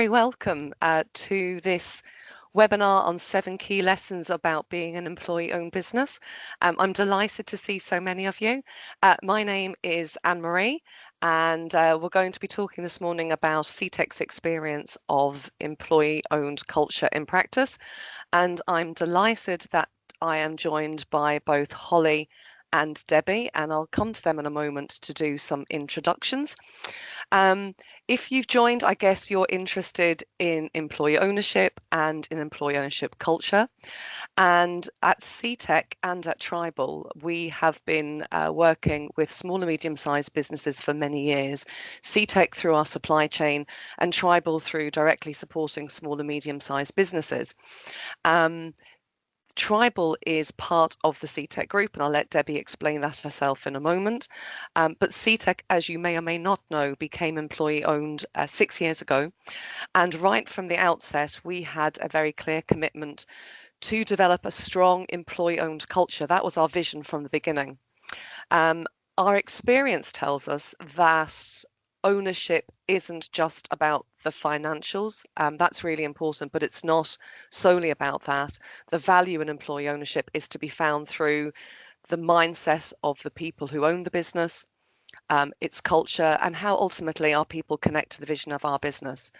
Very welcome to this webinar on 7 key lessons about being an employee-owned business. I'm delighted to see so many of you. My name is Anne-Marie, and we're going to be talking this morning about Seetec's experience of employee-owned culture in practice. And I'm delighted that I am joined by both Holly and Debbie, and I'll come to them in a moment to do some introductions. If you've joined, I guess you're interested in employee ownership and in employee ownership culture. And at Seetec and at Tribal, we have been working with small and medium-sized businesses for many years. Seetec through our supply chain and Tribal through directly supporting small and medium-sized businesses. Tribal is part of the Seetec group, and I'll let Debbie explain that herself in a moment. But Seetec, as you may or may not know, became employee-owned 6 years ago. And right from the outset, we had a very clear commitment to develop a strong employee-owned culture. That was our vision from the beginning. Our experience tells us that ownership isn't just about the financials. That's really important, but it's not solely about that. The value in employee ownership is to be found through the mindset of the people who own the business, its culture, and how ultimately our people connect to the vision of our business.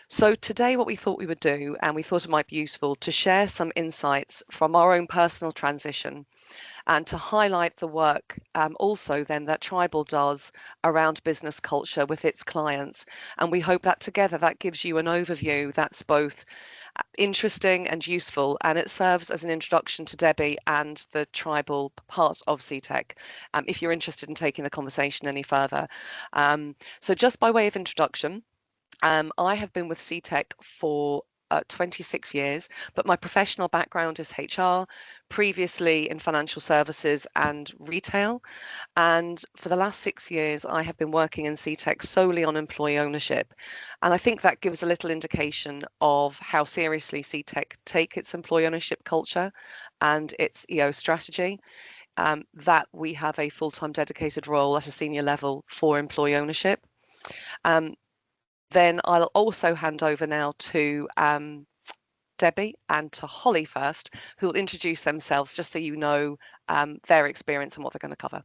So today what we thought we would do, and we thought it might be useful to share some insights from our own personal transition and to highlight the work also then that Tribal does around business culture with its clients. And we hope that together that gives you an overview that's both interesting and useful, and it serves as an introduction to Debbie and the Tribal part of Seetec, if you're interested in taking the conversation any further. So just by way of introduction, I have been with Seetec for 26 years, but my professional background is HR, previously in financial services and retail. And for the last 6 years, I have been working in Seetec solely on employee ownership. And I think that gives a little indication of how seriously Seetec take its employee ownership culture and its EO strategy. That we have a full-time dedicated role at a senior level for employee ownership. Then I'll also hand over now to Debbie and to Holly first, who will introduce themselves just so you know their experience and what they're going to cover.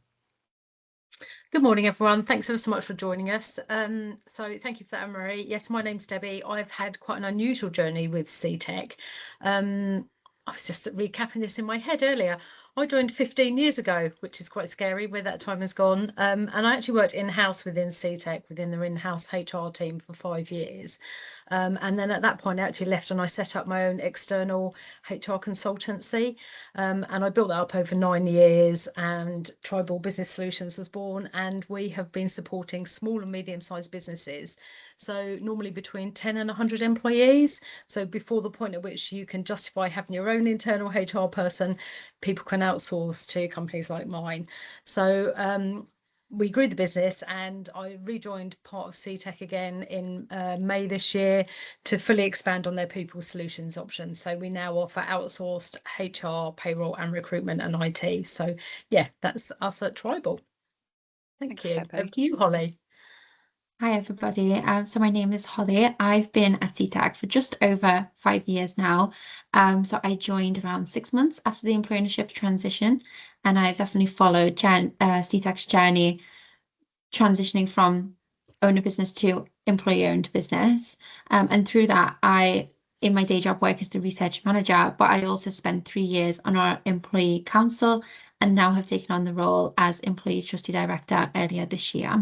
Good morning, everyone. Thanks ever so much for joining us. So thank you for that, Anne-Marie. Yes, my name's Debbie. I've had quite an unusual journey with Seetec. I was just recapping this in my head earlier. I joined 15 years ago, which is quite scary where that time has gone. And I actually worked in-house within Seetec, within their in-house HR team for 5 years. And then at that point, I actually left and I set up my own external HR consultancy. And I built that up over 9 years, and Tribal Business Solutions was born. And we have been supporting small and medium-sized businesses. So normally between 10 and 100 employees. So before the point at which you can justify having your own internal HR person, people can outsource to companies like mine. So we grew the business, and I rejoined part of Seetec again in May this year to fully expand on their people solutions options. So we now offer outsourced HR, payroll and recruitment and IT. So yeah, that's us at Tribal. Thanks, you. Debbie. Over to you, Holly. Hi everybody, so my name is Holly. I've been at Seetec for just over 5 years now. So I joined around 6 months after the employee ownership transition, and I've definitely followed Seetec's journey transitioning from owner business to employee owned business. And through that, I, in my day job, work as the research manager, but I also spent 3 years on our employee council and now have taken on the role as employee trustee director earlier this year.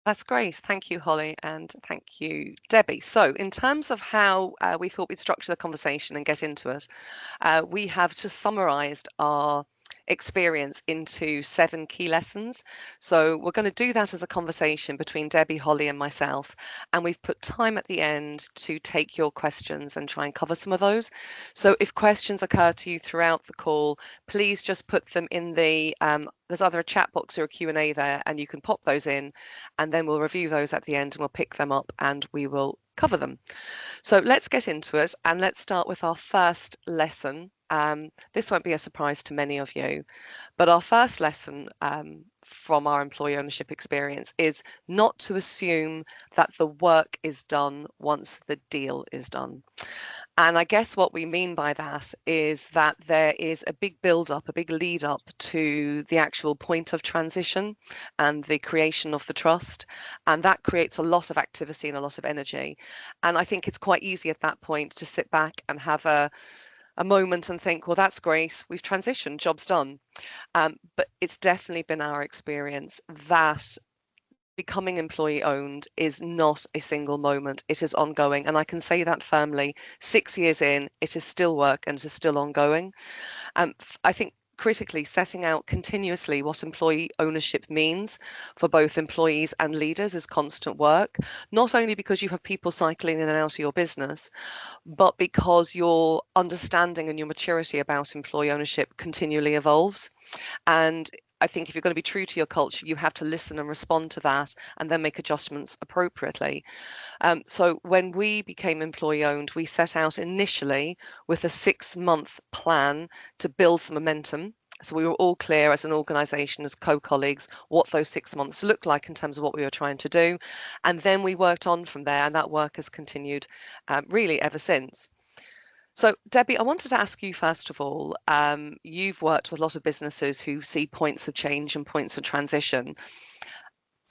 That's great. Thank you, Holly, and thank you, Debbie. So in terms of how we thought we'd structure the conversation and get into it, we have just summarised our experience into 7 key lessons. So we're going to do that as a conversation between Debbie, Holly and myself, and we've put time at the end to take your questions and try and cover some of those. So if questions occur to you throughout the call, please just put them in the there's either a chat box or a Q&A there, and you can pop those in, and then we'll review those at the end and we'll pick them up and we will cover them. So let's get into it, and let's start with our first lesson. This won't be a surprise to many of you, but our first lesson from our employee ownership experience is not to assume that the work is done once the deal is done. And I guess what we mean by that is that there is a big build up, a big lead up to the actual point of transition and the creation of the trust. And that creates a lot of activity and a lot of energy. And I think it's quite easy at that point to sit back and have a moment and think, well, that's great, we've transitioned, job's done. But it's definitely been our experience that becoming employee owned is not a single moment, it is ongoing. And I can say that firmly, 6 years in, it is still work and it is still ongoing. I think critically setting out continuously what employee ownership means for both employees and leaders is constant work, not only because you have people cycling in and out of your business, but because your understanding and your maturity about employee ownership continually evolves. And I think if you're going to be true to your culture, you have to listen and respond to that and then make adjustments appropriately. So when we became employee owned, we set out initially with a 6-month plan to build some momentum. So we were all clear as an organisation, as co-colleagues, what those 6 months looked like in terms of what we were trying to do. And then we worked on from there, and that work has continued really ever since. So, Debbie, I wanted to ask you first of all, you've worked with a lot of businesses who see points of change and points of transition.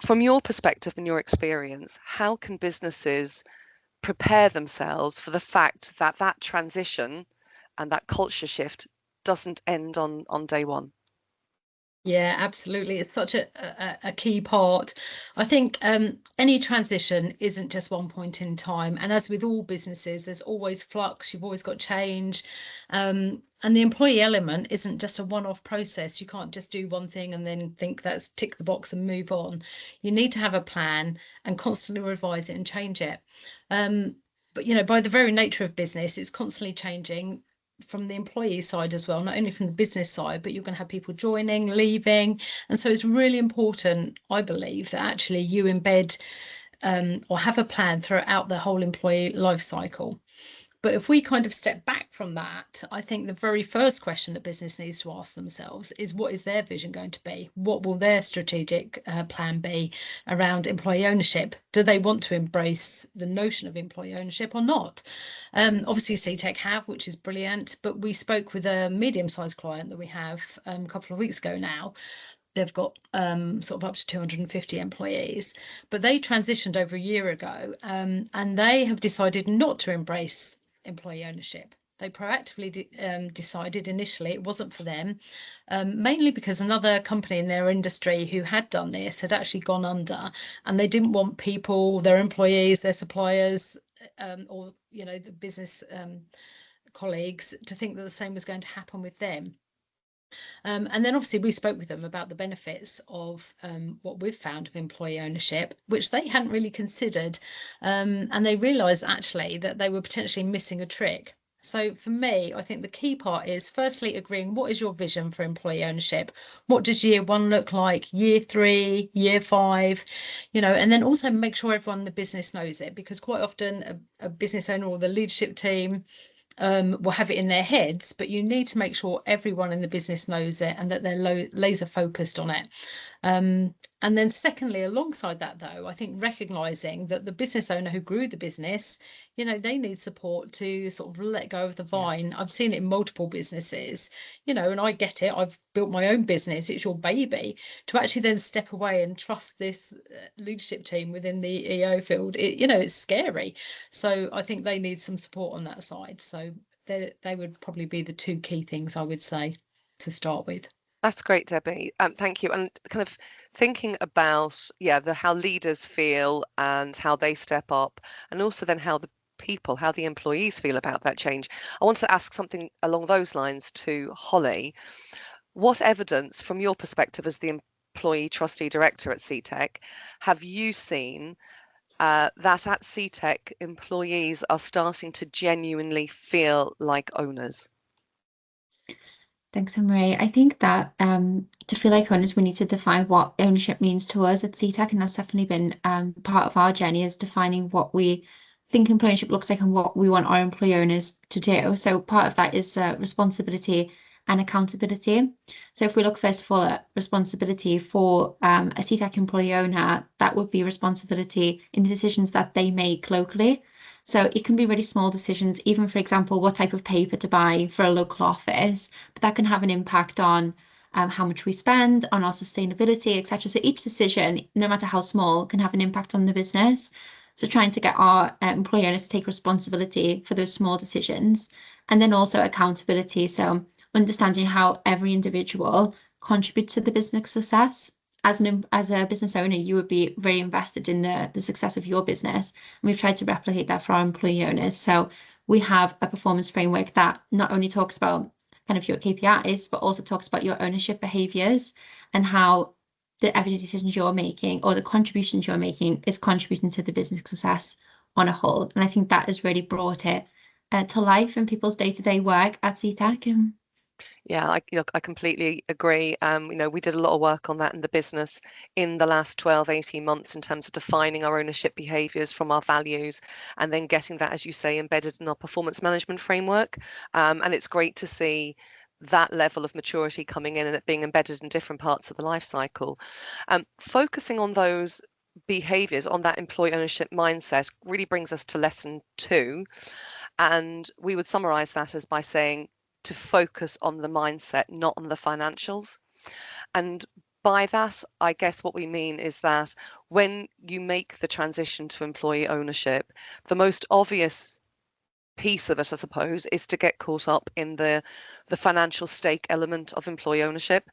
From your perspective and your experience, how can businesses prepare themselves for the fact that that transition and that culture shift doesn't end on day one? Yeah, absolutely. It's such a key part. I think any transition isn't just one point in time. And as with all businesses, there's always flux. You've always got change. And the employee element isn't just a one-off process. You can't just do one thing and then think that's tick the box and move on. You need to have a plan and constantly revise it and change it. But, you know, by the very nature of business, it's constantly changing from the employee side as well, not only from the business side, but you're going to have people joining, leaving. And so it's really important, I believe, that actually you embed or have a plan throughout the whole employee life cycle. But if we kind of step back from that, I think the very first question that business needs to ask themselves is, what is their vision going to be? What will their strategic plan be around employee ownership? Do they want to embrace the notion of employee ownership or not? Obviously, Seetec have, which is brilliant, but we spoke with a medium-sized client that we have a couple of weeks ago now. They've got sort of up to 250 employees, but they transitioned over a year ago, and they have decided not to embrace employee ownership. They proactively decided initially it wasn't for them, mainly because another company in their industry who had done this had actually gone under, and they didn't want people, their employees, their suppliers, or you know, the business colleagues to think that the same was going to happen with them. And then obviously we spoke with them about the benefits of what we've found of employee ownership, which they hadn't really considered. And they realised actually that they were potentially missing a trick. So for me, I think the key part is firstly agreeing what is your vision for employee ownership? What does year 1 look like? Year 3, year 5, you know, and then also make sure everyone in the business knows it, because quite often a business owner or the leadership team will have it in their heads, but you need to make sure everyone in the business knows it and that they're laser focused on it. And then secondly, alongside that, though, I think recognizing that the business owner who grew the business, you know, they need support to sort of let go of the vine. I've seen it in multiple businesses, you know, and I get it. I've built my own business. It's your baby. To actually then step away and trust this leadership team within the EO field, you know, it's scary. So I think they need some support on that side. So they would probably be the 2 key things I would say to start with. That's great, Debbie. Thank you. And kind of thinking about, how leaders feel and how they step up, and also then how the people, how the employees feel about that change. I want to ask something along those lines to Holly. What evidence, from your perspective as the employee trustee director at Seetec, have you seen that at Seetec employees are starting to genuinely feel like owners? Thanks, Marie. I think that to feel like owners, we need to define what ownership means to us at Seetec, and that's definitely been part of our journey, is defining what we think employee ownership looks like and what we want our employee owners to do. So part of that is responsibility and accountability. So if we look first of all at responsibility for a Seetec employee owner, that would be responsibility in the decisions that they make locally. So it can be really small decisions, even for example, what type of paper to buy for a local office, but that can have an impact on how much we spend, on our sustainability, etc. So each decision, no matter how small, can have an impact on the business. So trying to get our employee owners to take responsibility for those small decisions, and then also accountability. So understanding how every individual contributes to the business success. As a business owner, you would be very invested in the success of your business. And we've tried to replicate that for our employee owners. So we have a performance framework that not only talks about kind of your KPIs, but also talks about your ownership behaviors and how the everyday decisions you're making or the contributions you're making is contributing to the business success on a whole. And I think that has really brought it to life in people's day-to-day work at Seetec. Yeah, I completely agree. We did a lot of work on that in the business in the last 12, 18 months in terms of defining our ownership behaviours from our values and then getting that, as you say, embedded in our performance management framework. And it's great to see that level of maturity coming in and it being embedded in different parts of the life cycle. Focusing on those behaviours, on that employee ownership mindset, really brings us to lesson 2. And we would summarise that as by saying, to focus on the mindset, not on the financials. And by that, I guess what we mean is that when you make the transition to employee ownership, the most obvious piece of it, I suppose, is to get caught up in the financial stake element of employee ownership,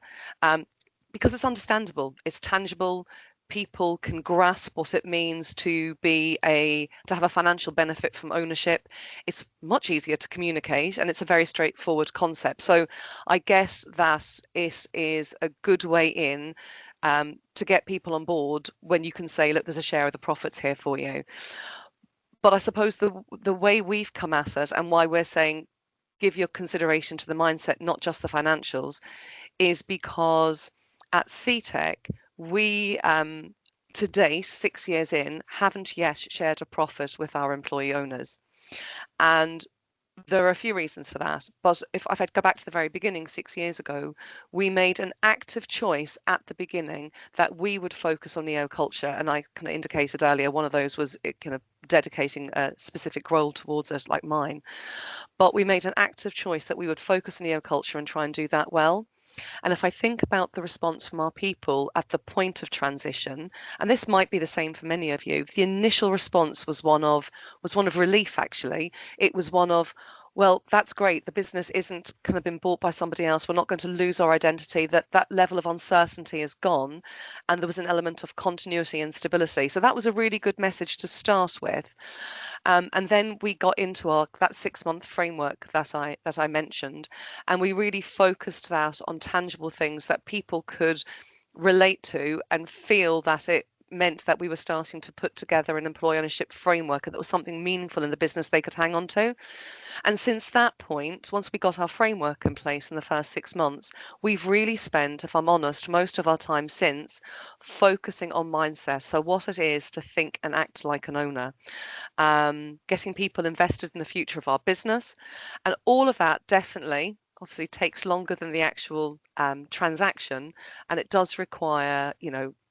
because it's understandable, it's tangible. People can grasp what it means to have a financial benefit from ownership. It's much easier to communicate and it's a very straightforward concept. So I guess that it is a good way in to get people on board when you can say, look, there's a share of the profits here for you. But I suppose the way we've come at it and why we're saying give your consideration to the mindset, not just the financials, is because at Seetec, we, to date, 6 years in, haven't yet shared a profit with our employee owners. And there are a few reasons for that. But if I go back to the very beginning, 6 years ago, we made an active choice at the beginning that we would focus on neo culture. And I kind of indicated earlier, one of those was kind of dedicating a specific role towards it, like mine. But we made an active choice that we would focus on neo culture and try and do that well. And if I think about the response from our people at the point of transition, and this might be the same for many of you, the initial response was one of relief, actually. It was one of, well, that's great. The business isn't kind of been bought by somebody else. We're not going to lose our identity. That level of uncertainty is gone. And there was an element of continuity and stability. So that was a really good message to start with. And then we got into that 6-month framework that I mentioned, and we really focused that on tangible things that people could relate to and feel that it meant that we were starting to put together an employee ownership framework and that was something meaningful in the business they could hang on to. And since that point, once we got our framework in place in the first 6 months, we've really spent, if I'm honest, most of our time since focusing on mindset. So what it is to think and act like an owner, getting people invested in the future of our business. And all of that definitely, obviously, takes longer than the actual transaction. And it does require,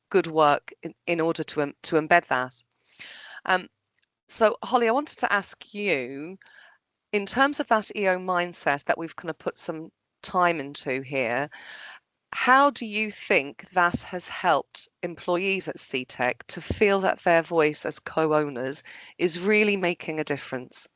good work in order to embed that. So Holly, I wanted to ask you, in terms of that EO mindset that we've kind of put some time into here, how do you think that has helped employees at Seetec to feel that their voice as co-owners is really making a difference?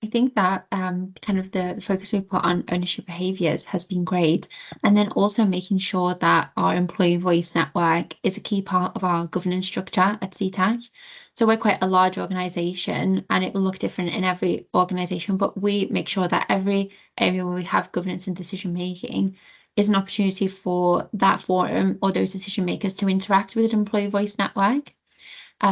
I think that kind of the focus we put on ownership behaviours has been great. And then also making sure that our employee voice network is a key part of our governance structure at Seetec. So we're quite a large organisation and it will look different in every organisation, but we make sure that every area where we have governance and decision making is an opportunity for that forum or those decision makers to interact with an employee voice network.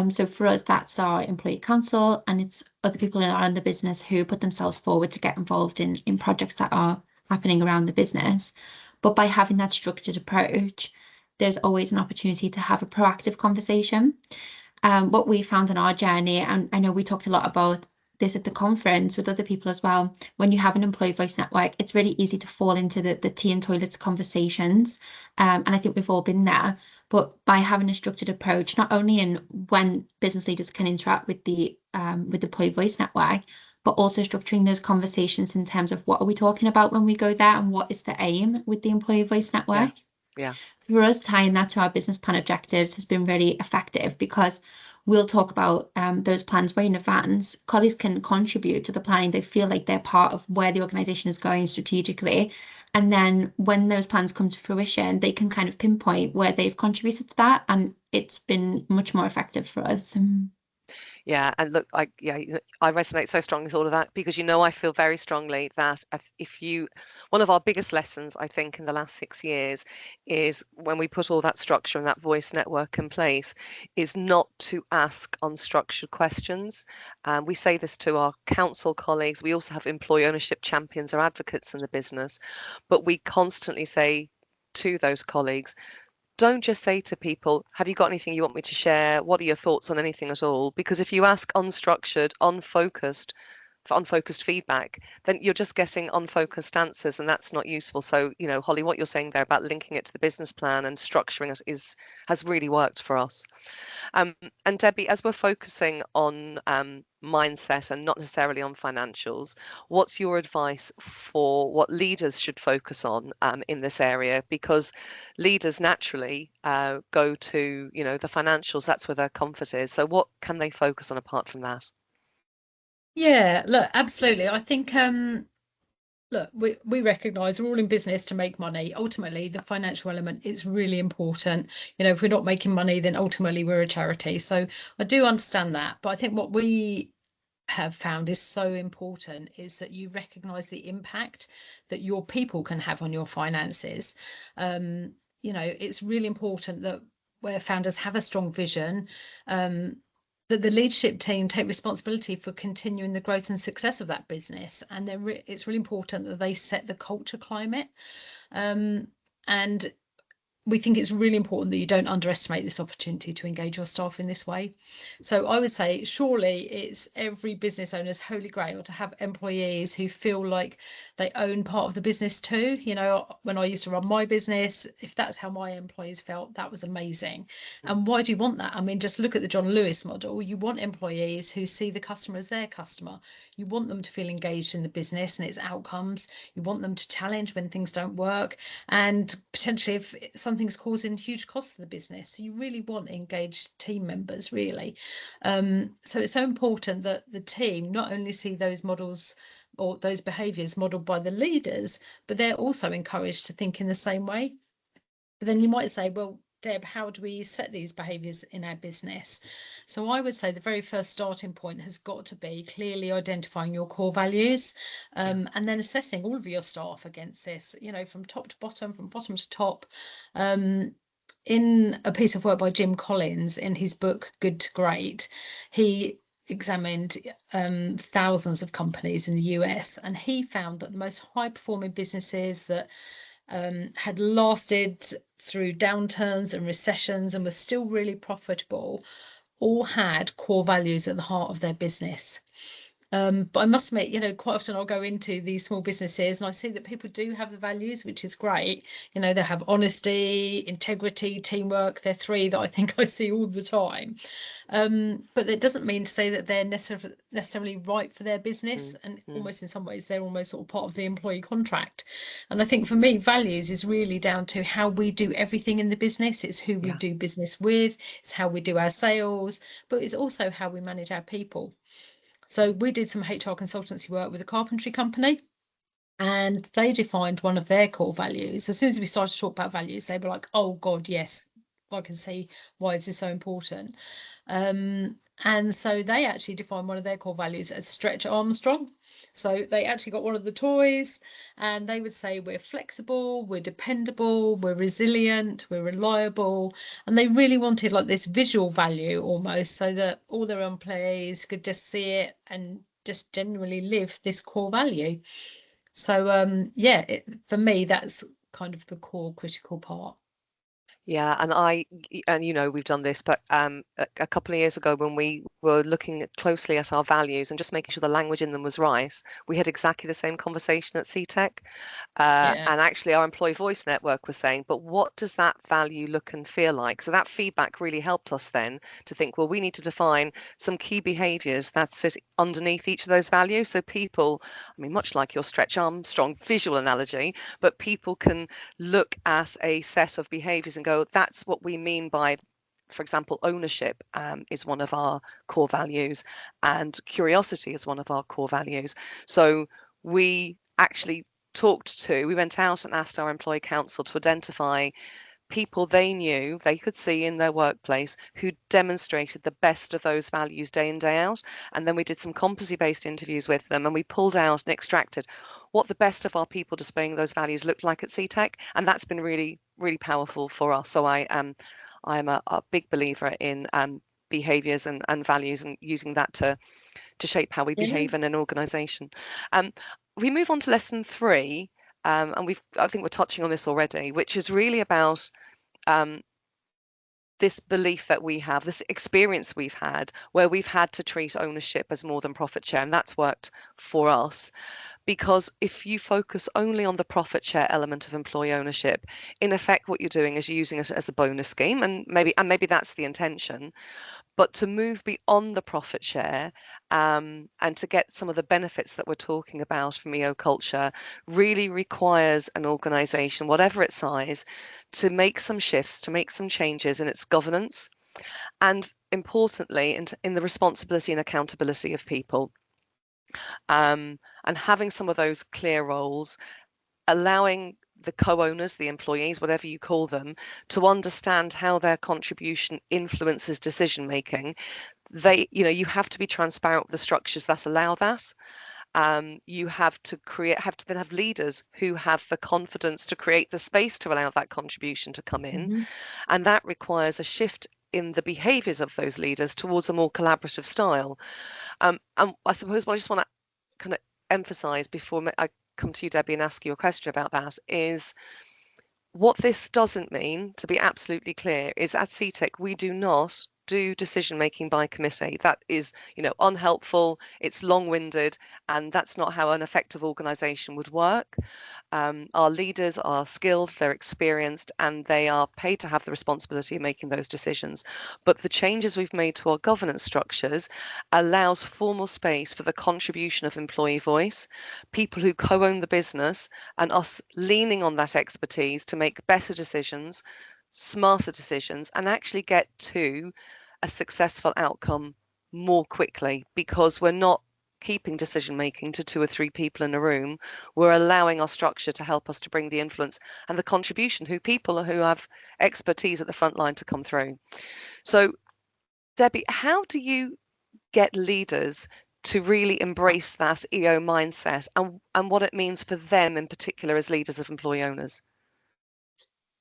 So for us, that's our employee council, and it's other people around the business who put themselves forward to get involved in projects that are happening around the business. But by having that structured approach, there's always an opportunity to have a proactive conversation. What we found in our journey, and I know we talked a lot about this at the conference with other people as well. When you have an employee voice network, it's really easy to fall into the tea and toilets conversations. And I think we've all been there. But by having a structured approach, not only in when business leaders can interact with the employee voice network, but also structuring those conversations in terms of what are we talking about when we go there and what is the aim with the employee voice network. Yeah. For us, tying that to our business plan objectives has been really effective because we'll talk about those plans way in advance. Colleagues can contribute to the planning. They feel like they're part of where the organisation is going strategically. And then when those plans come to fruition, they can kind of pinpoint where they've contributed to that. And it's been much more effective for us. Yeah, and look, I resonate so strongly with all of that because I feel very strongly that one of our biggest lessons I think in the last 6 years is when we put all that structure and that voice network in place is not to ask unstructured questions. We say this to our council colleagues. We also have employee ownership champions or advocates in the business, but we constantly say to those colleagues, don't just say to people, have you got anything you want me to share? What are your thoughts on anything at all? Because if you ask unstructured, unfocused feedback, then you're just getting unfocused answers, and that's not useful. So, Holly, what you're saying there about linking it to the business plan and structuring it has really worked for us. And Debbie, as we're focusing on mindset and not necessarily on financials, what's your advice for what leaders should focus on in this area? Because leaders naturally go to, the financials, that's where their comfort is. So what can they focus on apart from that? Yeah, look, absolutely. I think look, we recognise we're all in business to make money. Ultimately, the financial element is really important. If we're not making money, then ultimately we're a charity. So I do understand that. But I think what we have found is so important is that you recognise the impact that your people can have on your finances. It's really important that where founders have a strong vision, that the leadership team take responsibility for continuing the growth and success of that business. And it's really important that they set the culture climate. And we think it's really important that you don't underestimate this opportunity to engage your staff in this way. So I would say surely it's every business owner's holy grail to have employees who feel like they own part of the business too. When I used to run my business, if that's how my employees felt, that was amazing. And why do you want that? I mean, just look at the John Lewis model. You want employees who see the customer as their customer. You want them to feel engaged in the business and its outcomes. You want them to challenge when things don't work, and potentially if something's causing huge costs to the business. You really want engaged team members, really. So it's so important that the team not only see those models or those behaviours modelled by the leaders, but they're also encouraged to think in the same way. But then you might say, well, Deb, how do we set these behaviours in our business? So I would say the very first starting point has got to be clearly identifying your core values, and then assessing all of your staff against this, from top to bottom, from bottom to top. In a piece of work by Jim Collins in his book Good to Great, he examined thousands of companies in the US, and he found that the most high performing businesses that had lasted through downturns and recessions and was still really profitable all had core values at the heart of their business. But I must admit, quite often I'll go into these small businesses and I see that people do have the values, which is great. They have honesty, integrity, teamwork. They're three that I think I see all the time. But that doesn't mean to say that they're necessarily right for their business. And almost in some ways, they're almost sort of part of the employee contract. And I think for me, values is really down to how we do everything in the business. It's who we do business with. It's how we do our sales, but it's also how we manage our people. So we did some HR consultancy work with a carpentry company, and they defined one of their core values. As soon as we started to talk about values, they were like, oh God, yes, I can see why this is so important. And so they actually defined one of their core values as Stretch Armstrong. So they actually got one of the toys, and they would say we're flexible, we're dependable, we're resilient, we're reliable. And they really wanted like this visual value almost, so that all their employees could just see it and just genuinely live this core value. So for me, that's kind of the core critical part. Yeah, and we've done this, but a couple of years ago when we were looking closely at our values and just making sure the language in them was right, we had exactly the same conversation at Seetec. Yeah. And actually our employee voice network was saying, but what does that value look and feel like? So that feedback really helped us then to think, well, we need to define some key behaviours that sit underneath each of those values. So people, I mean, much like your Stretch Armstrong visual analogy, but people can look at a set of behaviours and go, that's what we mean by, for example, ownership is one of our core values, and curiosity is one of our core values. So we actually we went out and asked our employee council to identify people they knew they could see in their workplace who demonstrated the best of those values day in, day out. And then we did some competency-based interviews with them, and we pulled out and extracted what the best of our people displaying those values looked like at Seetec. And that's been really, really powerful for us. So I'm a big believer in behaviours and values, and using that to shape how we Yeah. behave in an organisation. We move on to lesson 3, and I think we're touching on this already, which is really about this belief that we have, this experience we've had, where we've had to treat ownership as more than profit share, and that's worked for us. Because if you focus only on the profit share element of employee ownership, in effect, what you're doing is using it as a bonus scheme, and maybe that's the intention. But to move beyond the profit share and to get some of the benefits that we're talking about from EO culture really requires an organisation, whatever its size, to make some shifts, to make some changes in its governance, and importantly, in the responsibility and accountability of people. And having some of those clear roles, allowing the co-owners, the employees, whatever you call them, to understand how their contribution influences decision making. You have to be transparent with the structures that allow that. You have to then have leaders who have the confidence to create the space to allow that contribution to come in. And that requires a shift in the behaviours of those leaders towards a more collaborative style. And I suppose what I just want to kind of emphasise before I come to you, Debbie, and ask you a question about that is what this doesn't mean, to be absolutely clear, is at Seetec we do not do decision making by committee. That is, unhelpful, it's long-winded, and that's not how an effective organisation would work. Our leaders are skilled, they're experienced, and they are paid to have the responsibility of making those decisions. But the changes we've made to our governance structures allows formal space for the contribution of employee voice, people who co-own the business, and us leaning on that expertise to make better decisions, smarter decisions, and actually get to a successful outcome more quickly, because we're not keeping decision making to 2 or 3 people in a room. We're allowing our structure to help us to bring the influence and the contribution people who have expertise at the front line to come through. So Debbie, how do you get leaders to really embrace that EO mindset and what it means for them in particular as leaders of employee owners?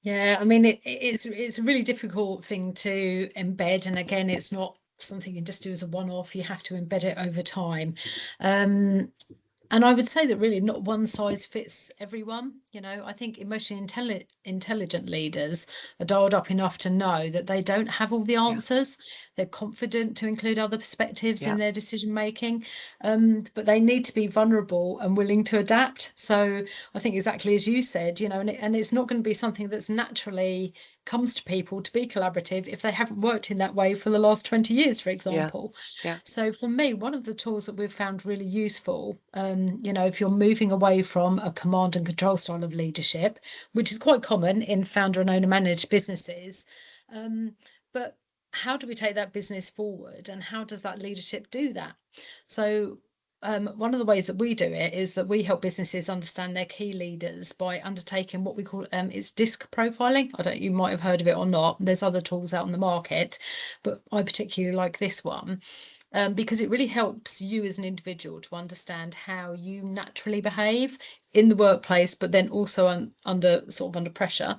Yeah, I mean, it's a really difficult thing to embed. And again, it's not something you can just do as a one-off. You have to embed it over time. And I would say that really not one size fits everyone. I think emotionally intelligent leaders are dialed up enough to know that they don't have all the answers. They're confident to include other perspectives in their decision making, but they need to be vulnerable and willing to adapt. So I think exactly as you said, and it's not going to be something that's naturally comes to people to be collaborative if they haven't worked in that way for the last 20 years, for example. So for me, one of the tools that we've found really useful, if you're moving away from a command and control style of leadership, which is quite common in founder and owner managed businesses, but how do we take that business forward, and how does that leadership do that? So one of the ways that we do it is that we help businesses understand their key leaders by undertaking what we call it's DISC profiling. You might have heard of it or not. There's other tools out on the market, but I particularly like this one. Because it really helps you as an individual to understand how you naturally behave in the workplace, but then also under pressure,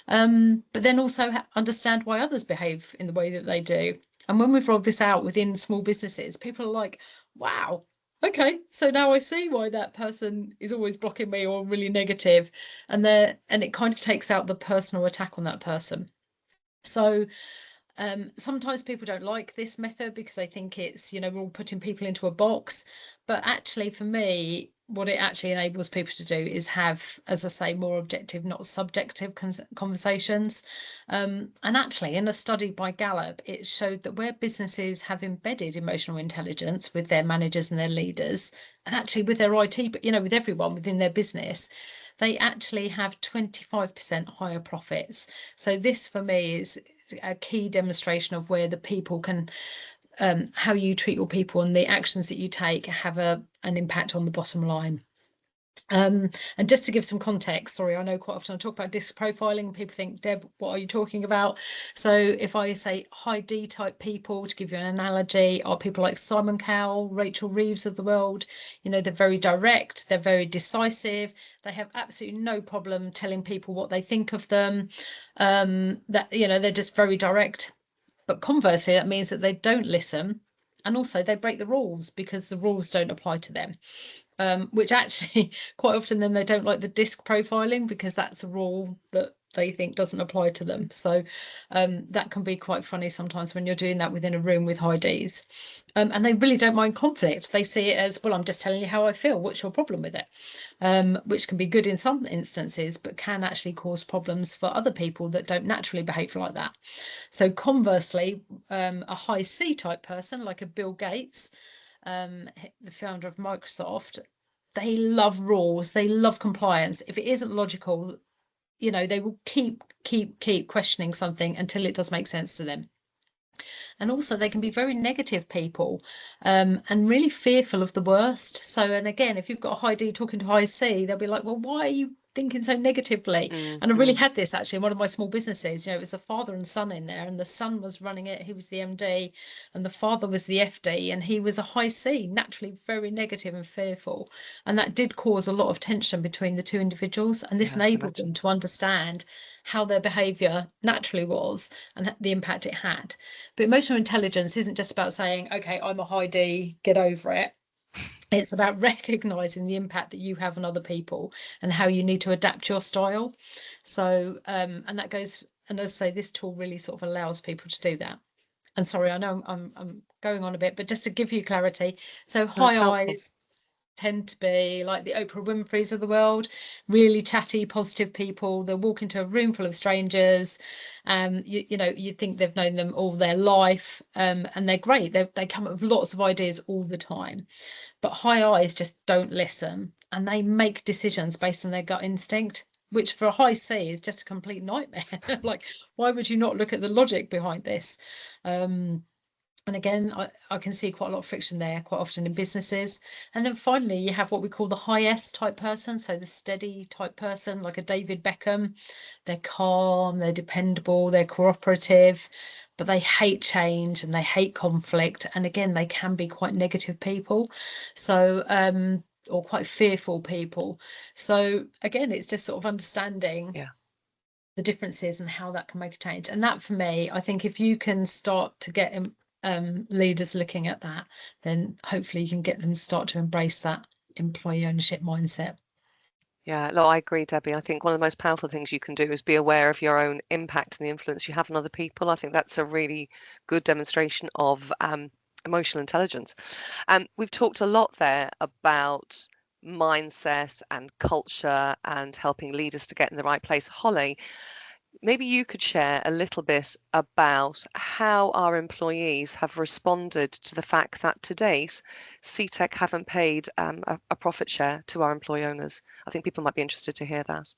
but then also understand why others behave in the way that they do. And when we've rolled this out within small businesses, people are like, wow, okay, so now I see why that person is always blocking me or really negative. And it kind of takes out the personal attack on that person. So sometimes people don't like this method because they think it's, we're all putting people into a box. But actually, for me, what it actually enables people to do is have, as I say, more objective, not subjective conversations. And actually, in a study by Gallup, it showed that where businesses have embedded emotional intelligence with their managers and their leaders, and actually with their IT, but with everyone within their business, they actually have 25% higher profits. So this, for me, is a key demonstration of where the people can, how you treat your people and the actions that you take have an impact on the bottom line. And just to give some context, sorry, I know quite often I talk about disc profiling and people think, Deb, what are you talking about? So if I say high D type people, to give you an analogy, are people like Simon Cowell, Rachel Reeves of the world. They're very direct, they're very decisive, they have absolutely no problem telling people what they think of them, that they're just very direct. But conversely, that means that they don't listen, and also they break the rules because the rules don't apply to them. Which actually quite often then they don't like the disc profiling because that's a rule that they think doesn't apply to them. So that can be quite funny sometimes when you're doing that within a room with high Ds. And they really don't mind conflict. They see it as, well, I'm just telling you how I feel. What's your problem with it? Which can be good in some instances, but can actually cause problems for other people that don't naturally behave like that. So conversely, a high C type person like a Bill Gates, the founder of Microsoft, they love rules, they love compliance. If it isn't logical, they will keep questioning something until it does make sense to them. And also they can be very negative people, and really fearful of the worst. So, and again, if you've got a high D talking to high C, they'll be like, well, why are you thinking so negatively? And I really had this actually in one of my small businesses. It was a father and son in there, and the son was running it, he was the MD, and the father was the FD, and he was a high C, naturally very negative and fearful. And that did cause a lot of tension between the two individuals, and this enabled them to understand how their behavior naturally was and the impact it had. But emotional intelligence isn't just about saying, okay, I'm a high D, get over it. It's about recognizing the impact that you have on other people and how you need to adapt your style. So, and that goes, and as I say, this tool really sort of allows people to do that. And sorry, I know I'm going on a bit, but just to give you clarity. So high I's tend to be like the Oprah Winfreys of the world, really chatty, positive people. They'll walk into a room full of strangers. You think they've known them all their life, and they're great. They come up with lots of ideas all the time. But high I's just don't listen, and they make decisions based on their gut instinct, which for a high C is just a complete nightmare. Like, why would you not look at the logic behind this? And again, I can see quite a lot of friction there quite often in businesses. And then finally, you have what we call the high S type person. So the steady type person, like a David Beckham. They're calm, they're dependable, they're cooperative, but they hate change and they hate conflict. And again, they can be quite negative people. So, or quite fearful people. So again, it's just sort of understanding the differences and how that can make a change. And that, for me, I think if you can start to get leaders looking at that, then hopefully you can get them to start to embrace that employee ownership mindset. Yeah, no, I agree, Debbie. I think one of the most powerful things you can do is be aware of your own impact and the influence you have on other people. I think that's a really good demonstration of emotional intelligence. We've talked a lot there about mindset and culture and helping leaders to get in the right place. Holly, maybe you could share a little bit about how our employees have responded to the fact that to date, Seetec haven't paid a profit share to our employee owners. I think people might be interested to hear that.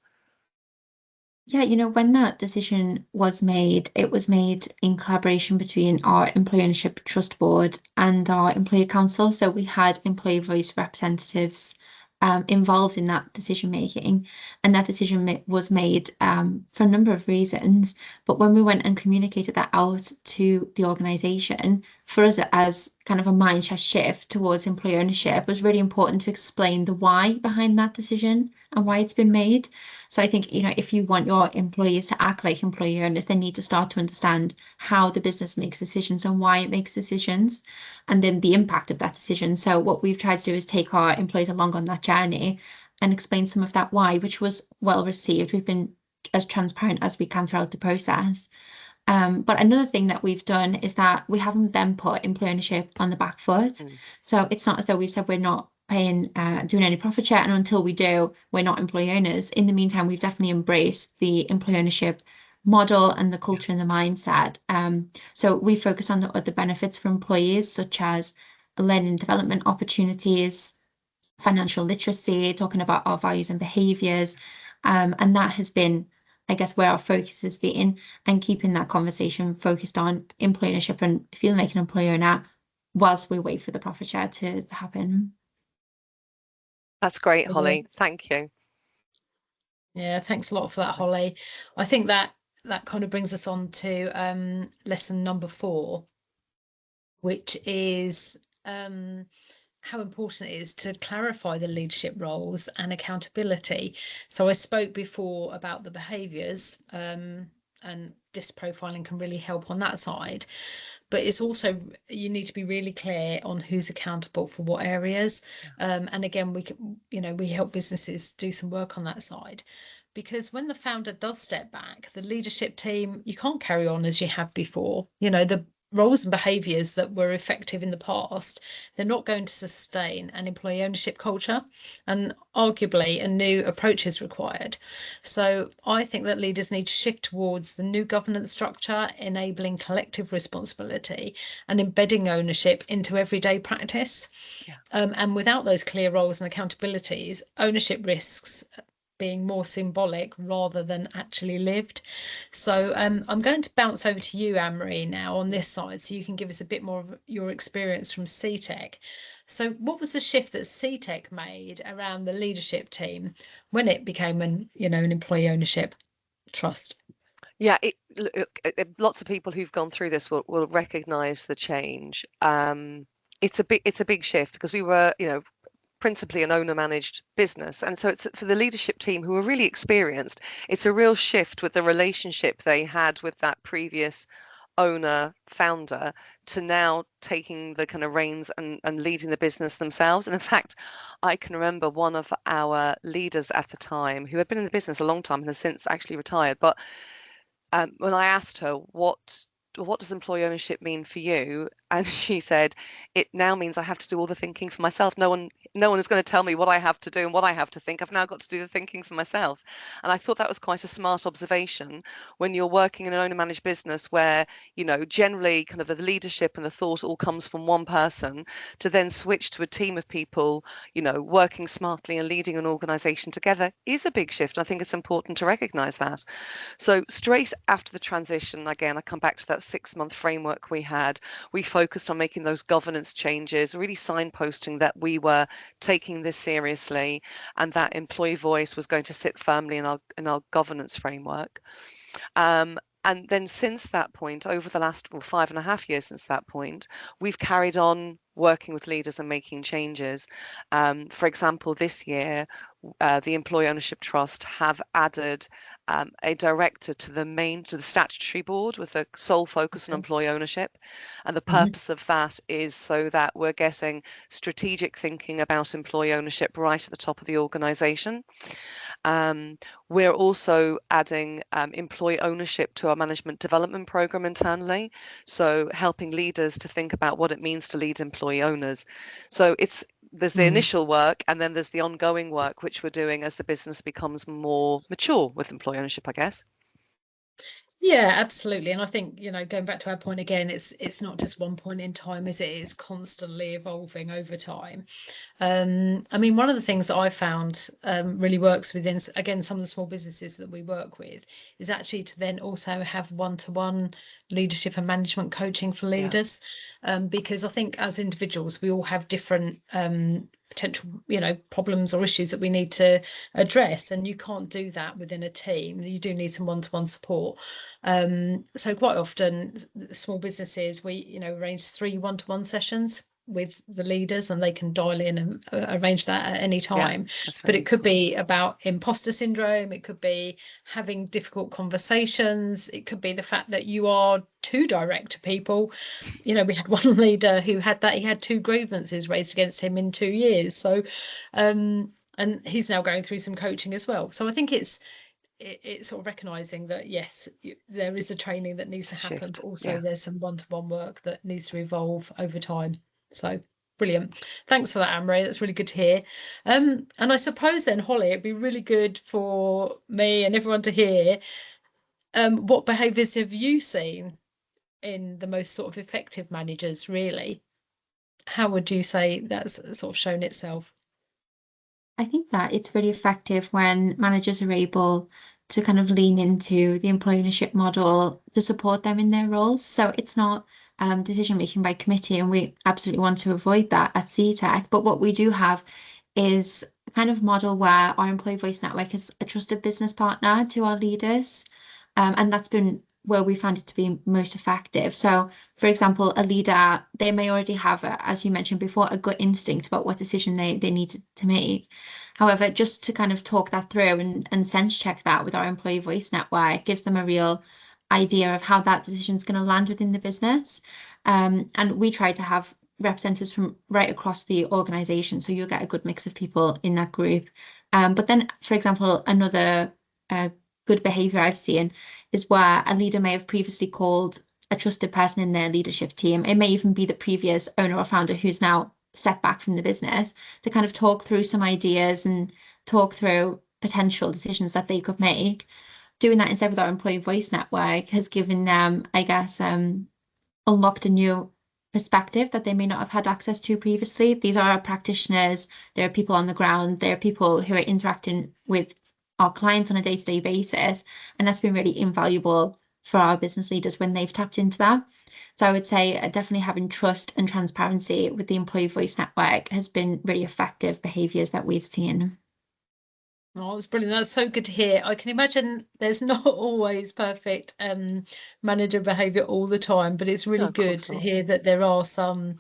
Yeah, when that decision was made, it was made in collaboration between our Employee Ownership Trust Board and our Employee Council. So we had employee voice representatives involved in that decision making, and that decision was made for a number of reasons. But when we went and communicated that out to the organisation, for us as kind of a mindset shift towards employee ownership, it was really important to explain the why behind that decision and why it's been made. So I think, if you want your employees to act like employee owners, they need to start to understand how the business makes decisions and why it makes decisions, and then the impact of that decision. So what we've tried to do is take our employees along on that journey and explain some of that why, which was well received. We've been as transparent as we can throughout the process. But another thing that we've done is that we haven't then put employee ownership on the back foot. So it's not as though we've said we're not paying, doing any profit share, and until we do, we're not employee owners. In the meantime, we've definitely embraced the employee ownership model and the culture and the mindset. So we focus on the other benefits for employees, such as learning and development opportunities, financial literacy, talking about our values and behaviors. And that has been, I guess, where our focus has been, and keeping that conversation focused on employee ownership and feeling like an employee owner whilst we wait for the profit share to happen. That's great, Holly. Thank you. Yeah, thanks a lot for that, Holly. I think that kind of brings us on to lesson number 4, which is how important it is to clarify the leadership roles and accountability. So I spoke before about the behaviours, and DISC profiling can really help on that side. But it's also, you need to be really clear on who's accountable for what areas. And again, we help businesses do some work on that side. Because when the founder does step back, the leadership team, you can't carry on as you have before. The roles and behaviours that were effective in the past, they're not going to sustain an employee ownership culture, and arguably a new approach is required. So I think that leaders need to shift towards the new governance structure, enabling collective responsibility and embedding ownership into everyday practice. And without those clear roles and accountabilities, ownership risks being more symbolic rather than actually lived. So I'm going to bounce over to you, Anne-Marie, now on this side, so you can give us a bit more of your experience from Seetec. So what was the shift that Seetec made around the leadership team when it became an employee ownership trust? Yeah, lots of people who've gone through this will recognise the change. It's a big shift, because we were, principally an owner-managed business, and so it's for the leadership team, who are really experienced. It's a real shift with the relationship they had with that previous owner founder to now taking the kind of reins and leading the business themselves. And in fact, I can remember one of our leaders at the time, who had been in the business a long time and has since actually retired, but when I asked her, what does employee ownership mean for you? And she said, it now means I have to do all the thinking for myself. No one is going to tell me what I have to do and what I have to think. I've now got to do the thinking for myself. And I thought that was quite a smart observation when you're working in an owner managed business where, generally kind of the leadership and the thought all comes from one person, to then switch to a team of people, working smartly and leading an organization together is a big shift. I think it's important to recognize that. So straight after the transition, again, I come back to that 6-month framework we had. We focused on making those governance changes, really signposting that we were taking this seriously, and that employee voice was going to sit firmly in our governance framework. And then since that point, over the last 5.5 years since that point, we've carried on working with leaders and making changes. For example, this year, the Employee Ownership Trust have added a director to the statutory board with a sole focus on employee ownership. And the purpose of that is so that we're getting strategic thinking about employee ownership right at the top of the organisation. We're also adding employee ownership to our management development program internally, so helping leaders to think about what it means to lead employee owners. So there's the initial work, and then there's the ongoing work which we're doing as the business becomes more mature with employee ownership, I guess. Yeah, absolutely. And I think, going back to our point again, it's not just one point in time, is it? It's constantly evolving over time. I mean, one of the things that I found really works within, again, some of the small businesses that we work with, is actually to then also have one-to-one leadership and management coaching for leaders. Because I think as individuals, we all have different potential problems or issues that we need to address, and you can't do that within a team. You do need some one-to-one support. So quite often small businesses, we arrange 3 one-to-one sessions with the leaders, and they can dial in and arrange that at any time. But it could be about imposter syndrome, it could be having difficult conversations, it could be the fact that you are too direct to people. We had one leader who had that, he had 2 grievances raised against him in 2 years. So and he's now going through some coaching as well. So I think it's it's sort of recognizing that, yes, there is a training that needs to happen, but also there's some one-to-one work that needs to evolve over time. So brilliant. Thanks for that, Anne-Marie. That's really good to hear. And I suppose then, Holly, it'd be really good for me and everyone to hear what behaviours have you seen in the most sort of effective managers, really? How would you say that's sort of shown itself? I think that it's really effective when managers are able to kind of lean into the employee ownership model to support them in their roles. So it's not decision making by committee, and we absolutely want to avoid that at Seetec. But what we do have is a kind of model where our employee voice network is a trusted business partner to our leaders. And that's been where we found it to be most effective. So, for example, a leader, they may already have, as you mentioned before, a gut instinct about what decision they need to make. However, just to kind of talk that through and sense check that with our employee voice network gives them a real idea of how that decision is going to land within the business. And we try to have representatives from right across the organization, so you'll get a good mix of people in that group. But then, for example, another good behavior I've seen is where a leader may have previously called a trusted person in their leadership team. It may even be the previous owner or founder who's now stepped back from the business to kind of talk through some ideas and talk through potential decisions that they could make. Doing that instead with our employee voice network has given them, I guess, unlocked a new perspective that they may not have had access to previously. These are our practitioners, there are people on the ground, there are people who are interacting with our clients on a day-to-day basis, and that's been really invaluable for our business leaders when they've tapped into that. So I would say definitely having trust and transparency with the employee voice network has been really effective behaviours that we've seen. Oh, it's brilliant. That's so good to hear. I can imagine there's not always perfect manager behaviour all the time, but it's really good to hear that there are some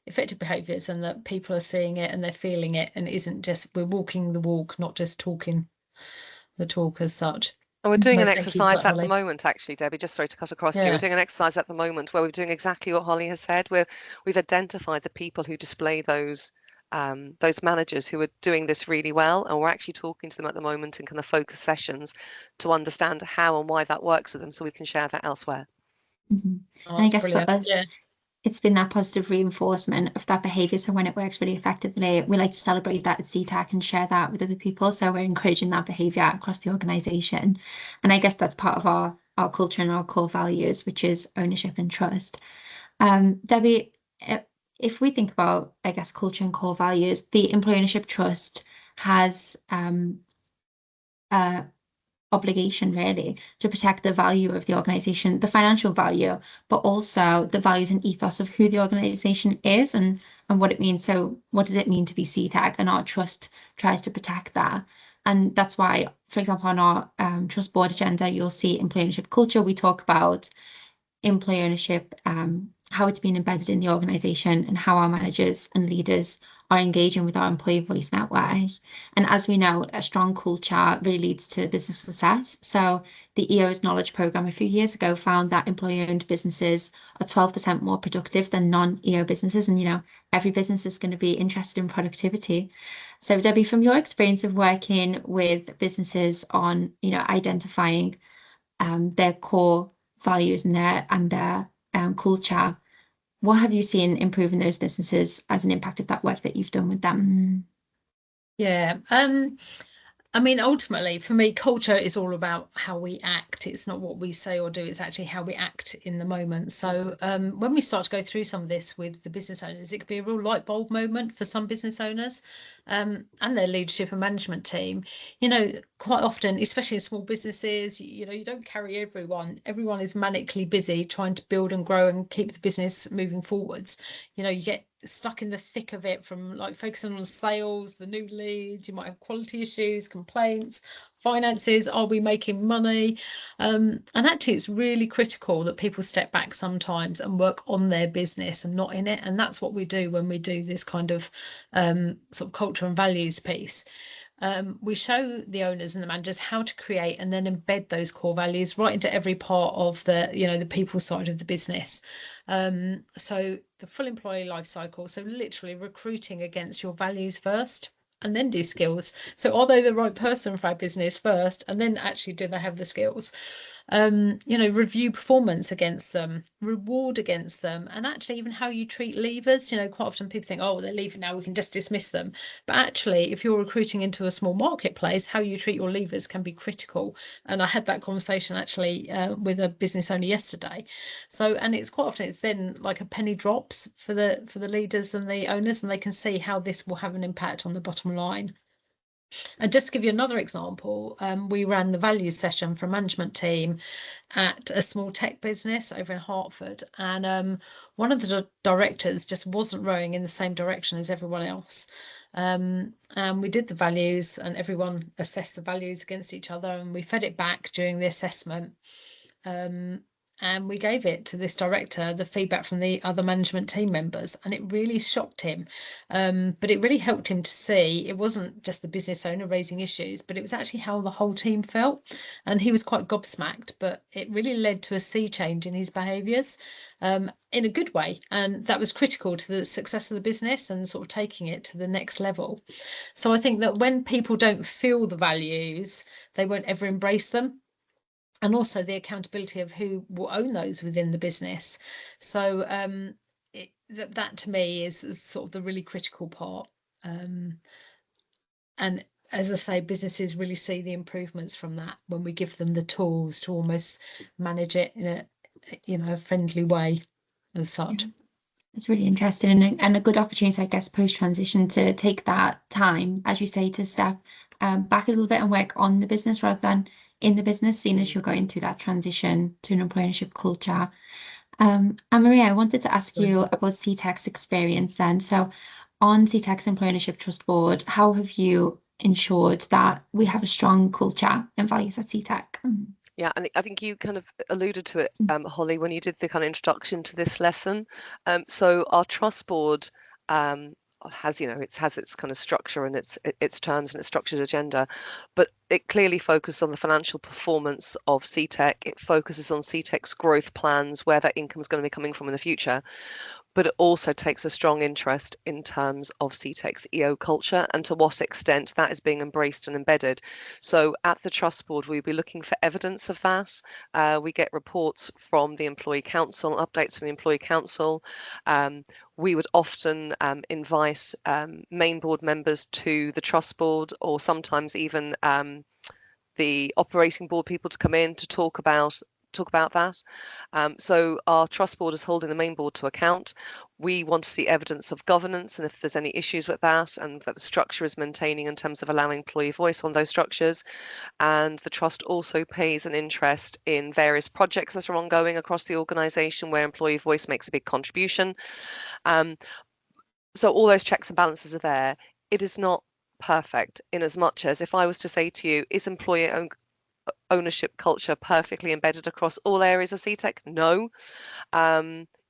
effective behaviours and that people are seeing it and they're feeling it, and it isn't just we're walking the walk, not just talking the talk as such. And we're doing So an thank you for exercise that, at the Holly. moment, actually, Debbie, just sorry to cut across you. Yeah. We're doing an exercise at the moment where we're doing exactly what Holly has said. We've identified the people who display those managers who are doing this really well, and we're actually talking to them at the moment in kind of focus sessions to understand how and why that works with them, so we can share that elsewhere. And Oh, I that's guess for brilliant. us, Yeah. it's been that positive reinforcement of that behaviour. So when it works really effectively, we like to celebrate that at Seetec and share that with other people. So we're encouraging that behaviour across the organisation. And I guess that's part of our culture and our core values, which is ownership and trust. Debbie, if we think about, I guess, culture and core values, the employee ownership trust has obligation really to protect the value of the organization, the financial value, but also the values and ethos of who the organization is and what it means. So what does it mean to be Seetec? And our trust tries to protect that. And that's why, for example, on our trust board agenda, you'll see employee ownership culture. We talk about employee ownership, how it's been embedded in the organization and how our managers and leaders are engaging with our employee voice network. And as we know, a strong culture really leads to business success. So the EO's knowledge program a few years ago found that employee-owned businesses are 12% more productive than non-EO businesses. And, every business is going to be interested in productivity. So Debbie, from your experience of working with businesses on, identifying their core values and their culture, what have you seen improve in those businesses as an impact of that work that you've done with them? Yeah. I mean, ultimately, for me, culture is all about how we act. It's not what we say or do. It's actually how we act in the moment. So when we start to go through some of this with the business owners, it could be a real light bulb moment for some business owners and their leadership and management team. Quite often, especially in small businesses, you don't carry everyone. Everyone is manically busy trying to build and grow and keep the business moving forwards. You get stuck in the thick of it from like focusing on sales, the new leads, you might have quality issues, complaints, finances, are we making money? And actually it's really critical that people step back sometimes and work on their business and not in it. And that's what we do when we do this kind of sort of culture and values piece. We show the owners and the managers how to create and then embed those core values right into every part of the people side of the business. So the full employee life cycle, so literally recruiting against your values first, and then do skills. So are they the right person for our business first, and then actually do they have the skills? Review performance against them, reward against them, and actually even how you treat leavers. Quite often people think, oh, they're leaving now, we can just dismiss them. But actually, if you're recruiting into a small marketplace, how you treat your leavers can be critical. And I had that conversation actually with a business owner yesterday. So, and it's quite often it's then like a penny drops for the leaders and the owners, and they can see how this will have an impact on the bottom line. And just to give you another example, we ran the values session for a management team at a small tech business over in Hertford. And one of the directors just wasn't rowing in the same direction as everyone else. And we did the values, and everyone assessed the values against each other, and we fed it back during the assessment. And we gave it to this director, the feedback from the other management team members, and it really shocked him. But it really helped him to see it wasn't just the business owner raising issues, but it was actually how the whole team felt. And he was quite gobsmacked, but it really led to a sea change in his behaviours in a good way. And that was critical to the success of the business and sort of taking it to the next level. So I think that when people don't feel the values, they won't ever embrace them. And also the accountability of who will own those within the business. So that to me is sort of the really critical part. And as I say, businesses really see the improvements from that when we give them the tools to almost manage it in a friendly way as such. It's really interesting and a good opportunity, I guess, post-transition to take that time, as you say, to step back a little bit and work on the business rather than in the business, seeing as you're going through that transition to an employee ownership culture. And Maria, I wanted to ask you about Seetec's experience then. So on Seetec's Employee Ownership Trust Board, how have you ensured that we have a strong culture and values at Seetec? Yeah, and I think you kind of alluded to it, Holly, when you did the kind of introduction to this lesson. So our trust board has, it has its kind of structure and its terms and its structured agenda, but it clearly focuses on the financial performance of Seetec. It focuses on Seetec's growth plans, where that income is going to be coming from in the future. But it also takes a strong interest in terms of Seetec's EO culture and to what extent that is being embraced and embedded. So at the Trust Board, we'll be looking for evidence of that. We get reports from the Employee Council, updates from the Employee Council. We would often invite main board members to the Trust Board, or sometimes even the operating board people to come in to talk about that. So our trust board is holding the main board to account. We want to see evidence of governance and if there's any issues with that, and that the structure is maintaining in terms of allowing employee voice on those structures. And the trust also pays an interest in various projects that are ongoing across the organisation where employee voice makes a big contribution. So all those checks and balances are there. It is not perfect, in as much as if I was to say to you, is employee ownership culture perfectly embedded across all areas of Seetec? No.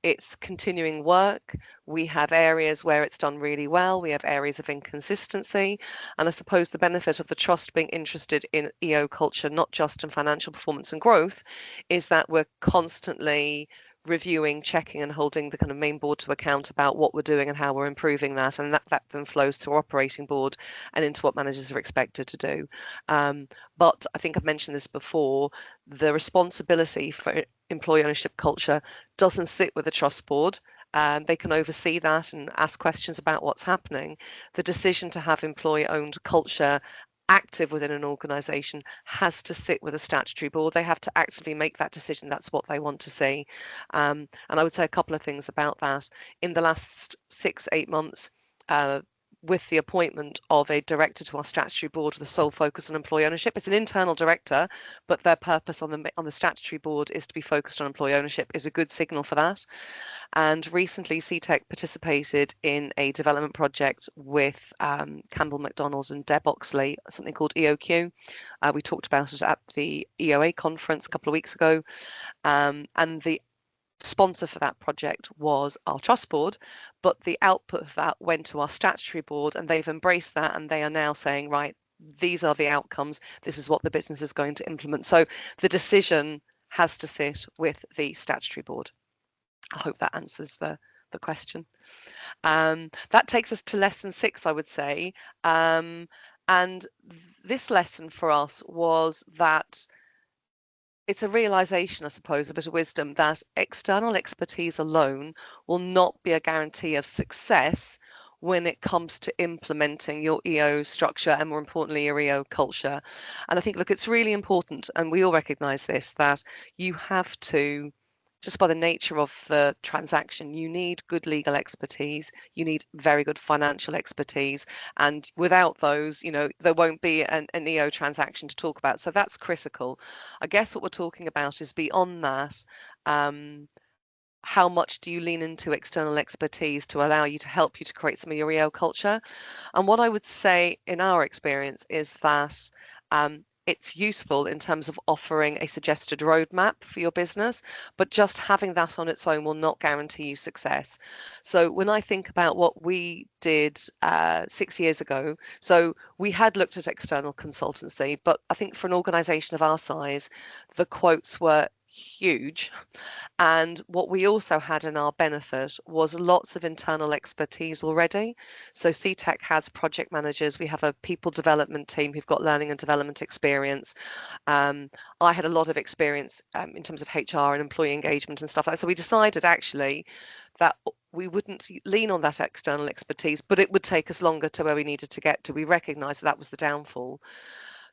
It's continuing work. We have areas where it's done really well. We have areas of inconsistency. And I suppose the benefit of the trust being interested in EO culture, not just in financial performance and growth, is that we're constantly reviewing, checking and holding the kind of main board to account about what we're doing and how we're improving that, and that then flows to our operating board and into what managers are expected to do. But I think I've mentioned this before, the responsibility for employee ownership culture doesn't sit with the trust board. They can oversee that and ask questions about what's happening. The decision to have employee owned culture active within an organisation has to sit with a statutory board. They have to actively make that decision. That's what they want to see. And I would say a couple of things about that. In the last 6-8 months, with the appointment of a director to our statutory board with a sole focus on employee ownership. It's an internal director, but their purpose on the statutory board is to be focused on employee ownership, is a good signal for that. And recently Seetec participated in a development project with Campbell McDonald's and Deb Oxley, something called EOQ. We talked about it at the EOA conference a couple of weeks ago, and the sponsor for that project was our trust board, but the output of that went to our statutory board, and they've embraced that, and they are now saying, right, these are the outcomes, this is what the business is going to implement. So the decision has to sit with the statutory board. I hope that answers the the question. That takes us to lesson 6, I would say. And this lesson for us was that it's a realization, I suppose, a bit of wisdom, that external expertise alone will not be a guarantee of success when it comes to implementing your EO structure and, more importantly, your EO culture. And I think, look, it's really important, and we all recognize this, that you have to, just by the nature of the transaction, you need good legal expertise, you need very good financial expertise, and without those, there won't be an EO transaction to talk about. So that's critical. I guess what we're talking about is beyond that, how much do you lean into external expertise to allow you to help you to create some of your EO culture? And what I would say in our experience is that it's useful in terms of offering a suggested roadmap for your business, but just having that on its own will not guarantee you success. So when I think about what we did 6 years ago, so we had looked at external consultancy, but I think for an organisation of our size, the quotes were huge. And what we also had in our benefit was lots of internal expertise already. So Seetec has project managers. We have a people development team who've got learning and development experience. I had a lot of experience in terms of HR and employee engagement and stuff like that. So we decided actually that we wouldn't lean on that external expertise, but it would take us longer to where we needed to get to. We recognised that was the downfall.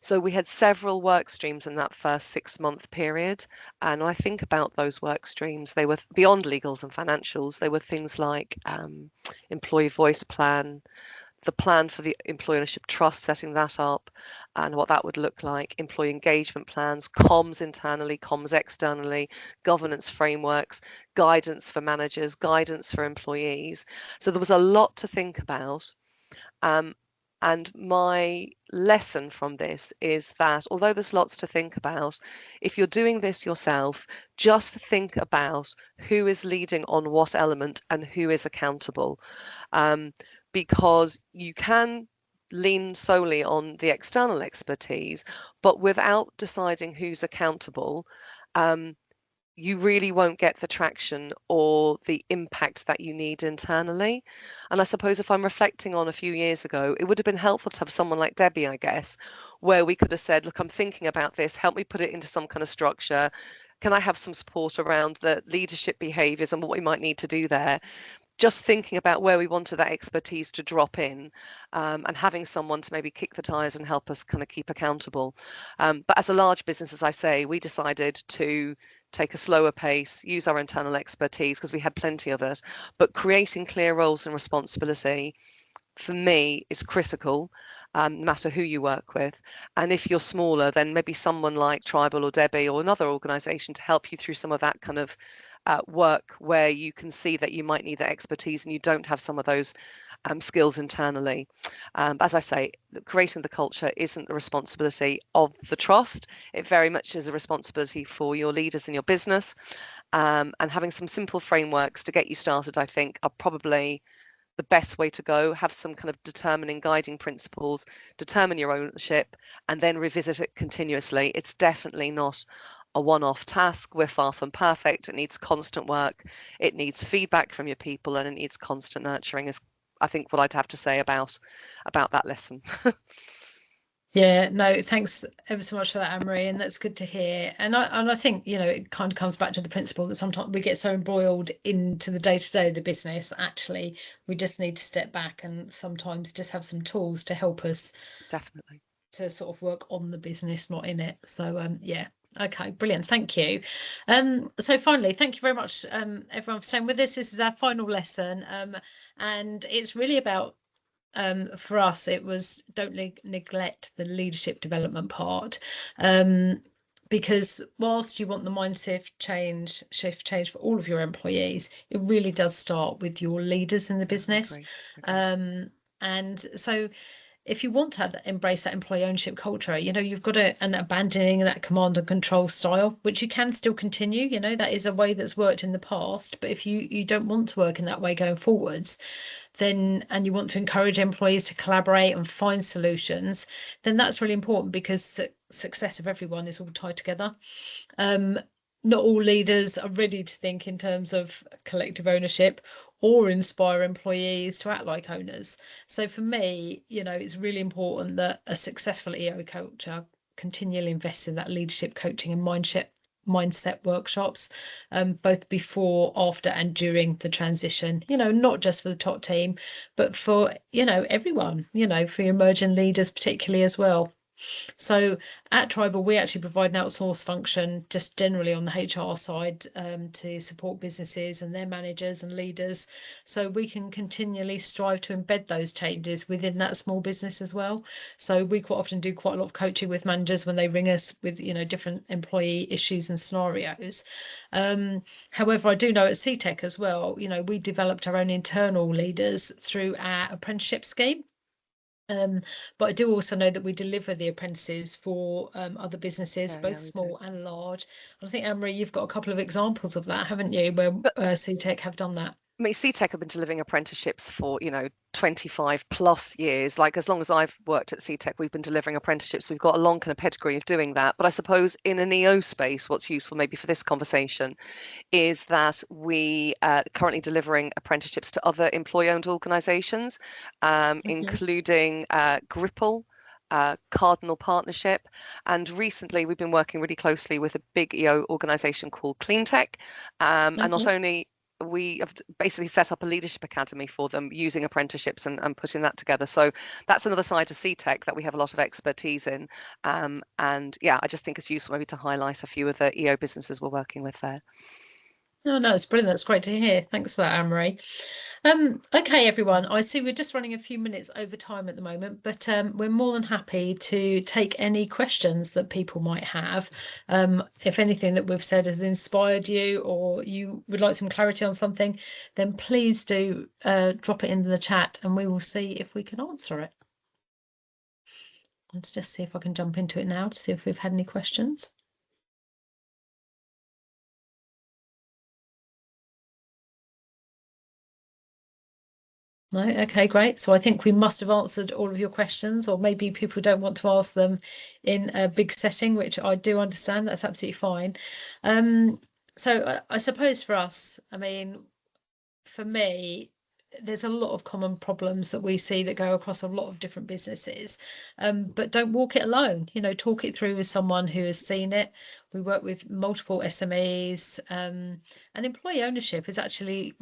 So we had several work streams in that first 6-month period. And I think about those work streams, they were beyond legals and financials. They were things like employee voice plan, the plan for the employee ownership trust, setting that up and what that would look like, employee engagement plans, comms internally, comms externally, governance frameworks, guidance for managers, guidance for employees. So there was a lot to think about. And my lesson from this is that although there's lots to think about, if you're doing this yourself, just think about who is leading on what element and who is accountable. Because you can lean solely on the external expertise, but without deciding who's accountable, you really won't get the traction or the impact that you need internally. And I suppose if I'm reflecting on a few years ago, it would have been helpful to have someone like Debbie, I guess, where we could have said, look, I'm thinking about this, help me put it into some kind of structure. Can I have some support around the leadership behaviours and what we might need to do there? Just thinking about where we wanted that expertise to drop in, and having someone to maybe kick the tires and help us kind of keep accountable. But as a large business, as I say, we decided to take a slower pace, use our internal expertise because we had plenty of it, but creating clear roles and responsibility for me is critical, no matter who you work with. And if you're smaller, then maybe someone like Tribal or Debbie or another organisation to help you through some of that kind of work where you can see that you might need that expertise and you don't have some of those skills internally. As I say, creating the culture isn't the responsibility of the trust. It very much is a responsibility for your leaders in your business. And having some simple frameworks to get you started, I think, are probably the best way to go. Have some kind of determining guiding principles, determine your ownership, and then revisit it continuously. It's definitely not a one-off task. We're far from perfect. It needs constant work. It needs feedback from your people, and it needs constant nurturing, is I think what I'd have to say about that lesson. Yeah, no, thanks ever so much for that, Anne-Marie, and that's good to hear. And I think, it kind of comes back to the principle that sometimes we get so embroiled into the day-to-day of the business, actually, we just need to step back and sometimes just have some tools to help us Definitely to sort of work on the business, not in it. So yeah. Okay, brilliant. Thank you. So finally, thank you very much, everyone, for staying with us. This is our final lesson, and it's really about, for us, it was don't neglect the leadership development part, because whilst you want the mindset shift change for all of your employees, it really does start with your leaders in the business. agree. And so if you want to embrace that employee ownership culture, you've got to, and abandoning that command and control style, which you can still continue, that is a way that's worked in the past. But if you don't want to work in that way going forwards, then, and you want to encourage employees to collaborate and find solutions, then that's really important, because the success of everyone is all tied together. not all leaders are ready to think in terms of collective ownership or inspire employees to act like owners. So for me, it's really important that a successful EO culture continually invests in that leadership coaching and mindset workshops, both before, after and during the transition, not just for the top team, but for, everyone, for emerging leaders particularly as well. So at Tribal, we actually provide an outsourced function just generally on the HR side, to support businesses and their managers and leaders. So we can continually strive to embed those changes within that small business as well. So we quite often do quite a lot of coaching with managers when they ring us with, different employee issues and scenarios. However, I do know at Seetec as well, we developed our own internal leaders through our apprenticeship scheme. But I do also know that we deliver the apprentices for other businesses, both small and large. I think, Anne-Marie, you've got a couple of examples of that, haven't you, where Seetec have done that? I mean, Seetec have been delivering apprenticeships for, 25 plus years. Like, as long as I've worked at Seetec, we've been delivering apprenticeships. We've got a long kind of pedigree of doing that. But I suppose in an EO space, what's useful maybe for this conversation is that we are currently delivering apprenticeships to other employee-owned organisations, including Gripple, Cardinal Partnership, and recently we've been working really closely with a big EO organisation called Cleantech, and not only we have basically set up a leadership academy for them using apprenticeships and putting that together. So that's another side of Seetec that we have a lot of expertise in. And yeah, I just think it's useful maybe to highlight a few of the EO businesses we're working with there. No, it's brilliant. That's great to hear. Thanks for that, Anne-Marie. Okay, everyone, I see we're just running a few minutes over time at the moment, but we're more than happy to take any questions that people might have. If anything that we've said has inspired you or you would like some clarity on something, then please do drop it into the chat and we will see if we can answer it. Let's just see if I can jump into it now to see if we've had any questions. No, okay, great. So I think we must have answered all of your questions, or maybe people don't want to ask them in a big setting, which I do understand. That's absolutely fine. So I suppose for us, I mean, for me, there's a lot of common problems that we see that go across a lot of different businesses, but don't walk it alone. Talk it through with someone who has seen it. We work with multiple SMEs, and employee ownership is actually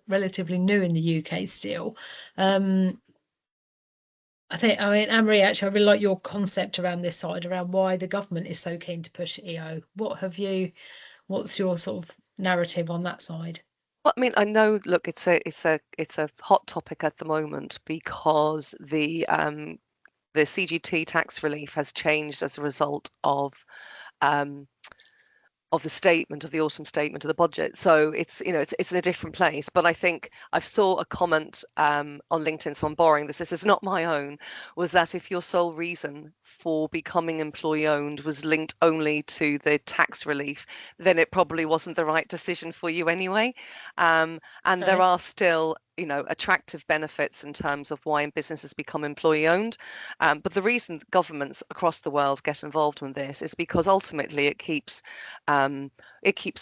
relatively new in the UK still. I mean, Anne-Marie, actually, I really like your concept around this side, around why the government is so keen to push EO. What's your sort of narrative on that side? Well, I mean, I know. Look, it's a hot topic at the moment because the CGT tax relief has changed as a result of the statement, of the autumn statement of the budget. So it's it's in a different place. But I think I saw a comment on LinkedIn, so I'm borrowing this. This is not my own. Was that if your sole reason for becoming employee owned was linked only to the tax relief, then it probably wasn't the right decision for you anyway. And there are still attractive benefits in terms of why businesses become employee owned. But the reason governments across the world get involved in this is because ultimately it keeps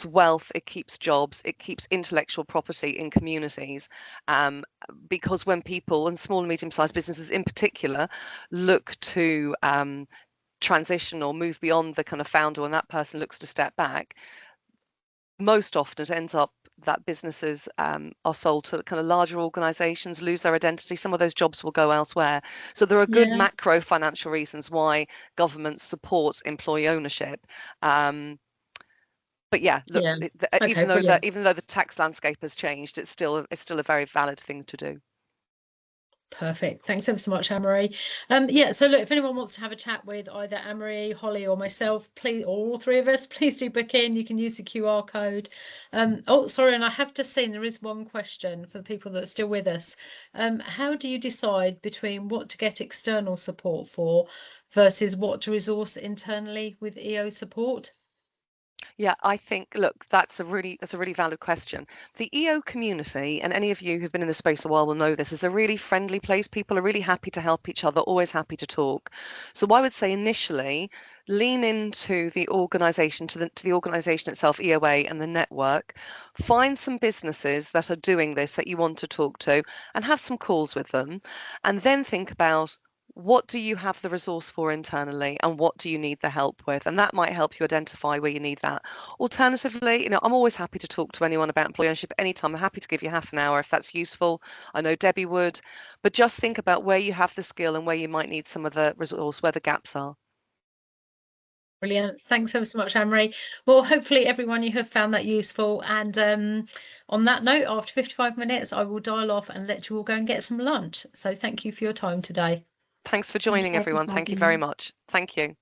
wealth, it keeps jobs, it keeps intellectual property in communities. Because when people, and small and medium-sized businesses in particular, look to transition or move beyond the kind of founder, when that person looks to step back, most often it ends up that businesses are sold to kind of larger organizations, lose their identity. Some of those jobs will go elsewhere. So there are good macro financial reasons why governments support employee ownership. But yeah, look, even though the tax landscape has changed, it's still a very valid thing to do. Perfect. Thanks ever so much, Anne-Marie. So look, if anyone wants to have a chat with either Anne-Marie, Holly, or myself, please, or all three of us, please do book in. You can use the QR code. Oh, sorry, and I have just seen there is one question for the people that are still with us. How do you decide between what to get external support for versus what to resource internally with EO support? Yeah, I think, look, that's a really valid question. The EO community, and any of you who've been in the space a while will know this, is a really friendly place. People are really happy to help each other, always happy to talk. So I would say initially lean into the organization, to the organization itself, EOA, and the network. Find some businesses that are doing this that you want to talk to and have some calls with them, and then think about what do you have the resource for internally and what do you need the help with, and that might help you identify where you need that. Alternatively, I'm always happy to talk to anyone about employee ownership anytime. I'm happy to give you half an hour if that's useful. I know Debbie would, but just think about where you have the skill and where you might need some of the resource, where the gaps are. Brilliant. Thanks ever so much, Anne-Marie. Well, hopefully everyone, you have found that useful. And on that note, after 55 minutes, I will dial off and let you all go and get some lunch. So thank you for your time today. Thanks for Thank joining, you, everyone. Thank you very everybody. much. Thank you.